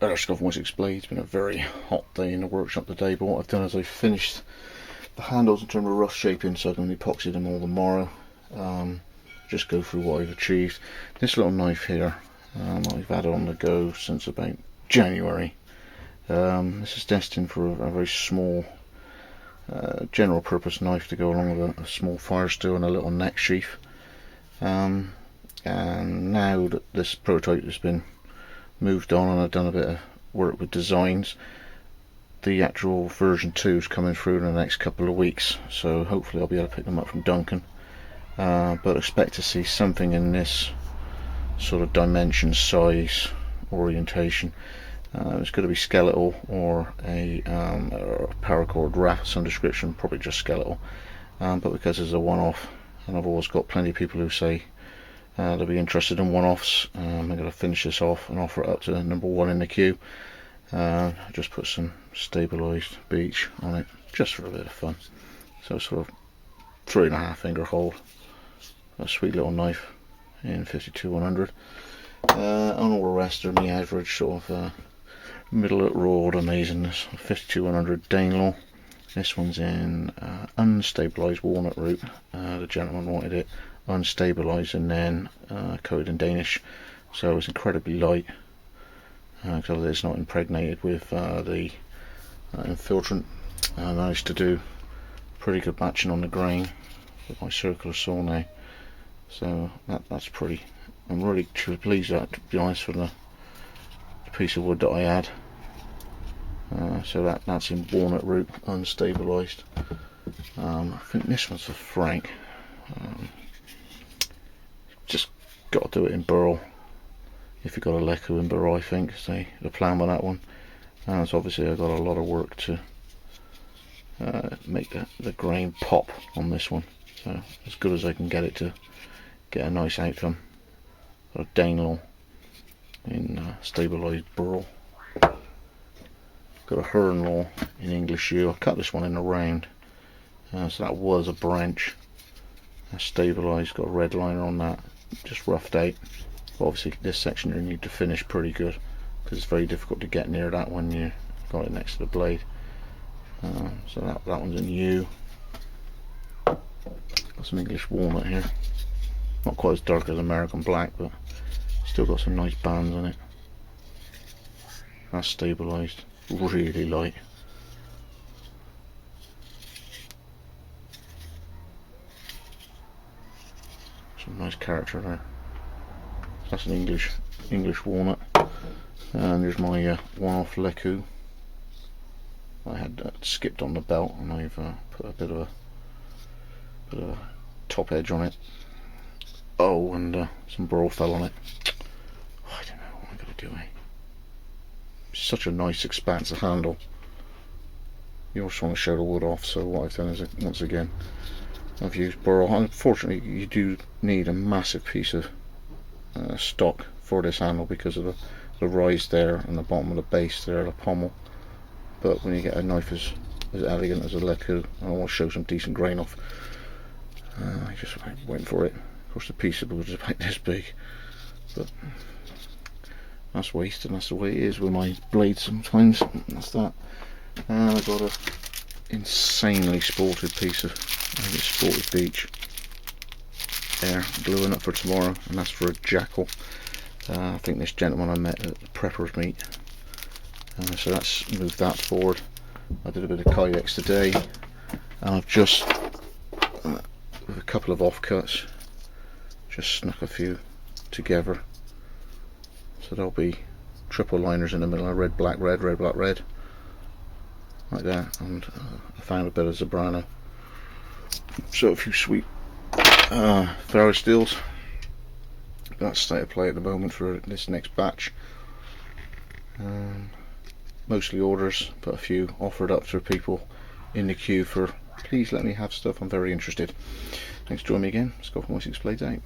Wessex Blades. It's been a very hot day in the workshop today, but what I've done is I've finished the handles in terms of rough shaping, so I can epoxy them all tomorrow. Just go through what I've achieved. This little knife here, I've had on the go since about January. This is destined for a very small general purpose knife to go along with a small fire steel and a little neck sheath. And now that this prototype has been moved on and I've done a bit of work with designs, the actual version 2 is coming through in the next couple of weeks, so hopefully I'll be able to pick them up from Duncan. But expect to see something in this sort of dimension, size, orientation. It's going to be skeletal or a paracord wrap, some description, probably just skeletal. But because it's a one-off, and I've always got plenty of people who say they'll be interested in one-offs, I'm going to finish this off and offer it up to number 1 in the queue. Just put some stabilised beech on it, just for a bit of fun. So sort of 3.5 finger hold, a sweet little knife in 52-100. On all the rest are the average sort of middle at road amazingness. 52-100 Danelaw. This one's in unstabilised walnut root. The gentleman wanted it unstabilised and then coated in Danish, so it's incredibly light because it's not impregnated with the infiltrant. I managed to do pretty good matching on the grain with my circular saw now, so that's pretty. I'm really pleased with that, to be honest, for the piece of wood that I had. So that's in walnut root, unstabilised. I think this one's for Frank. Just got to do it in burl. If you've got a Leku in burl, I think is the plan with that one. So obviously I've got a lot of work to make the grain pop on this one. So as good as I can get it to get a nice outcome. Got a Danelaw in stabilised burl. Got a Hernlaw in English yew. I cut this one in a round, so that was a branch. Stabilised, got a red liner on that, just roughed out. But obviously this section you need to finish pretty good because it's very difficult to get near that when you got it next to the blade. So that one's in yew. Got some English walnut here, not quite as dark as American black, but still got some nice bands on it. That's stabilised, really light. Some nice character there. That's an English walnut. And there's my one-off Leku. I had skipped on the belt, and I've put a bit of a top edge on it. Oh, and some burl fell on it. Oh, I don't know what I'm gonna do. Such a nice expansive handle. You also want to show the wood off, so what I've done is once again I've used burl. Unfortunately you do need a massive piece of stock for this handle because of the rise there and the bottom of the base there, the pommel. But when you get a knife as elegant as a Leku, I want to show some decent grain off. I just went for it. Of course the piece of wood is about this big, but that's waste, and that's the way it is with my blades sometimes. That's that. And I've got a insanely sported piece of, I think it's sported beech there, gluing up for tomorrow, and that's for a jackal. I think this gentleman I met at the Prepper's meet. So that's moved that forward. I did a bit of kayaks today, and I've just with a couple of offcuts just snuck a few together. So there'll be triple liners in the middle, red, black, red, red, black, red, like that. And I found a bit of Zebrano. So a few sweet ferro steels. That's state of play at the moment for this next batch. Mostly orders, but a few offered up to people in the queue for please let me have stuff, I'm very interested. Thanks for joining me again. Let's go for Wessex Blades out.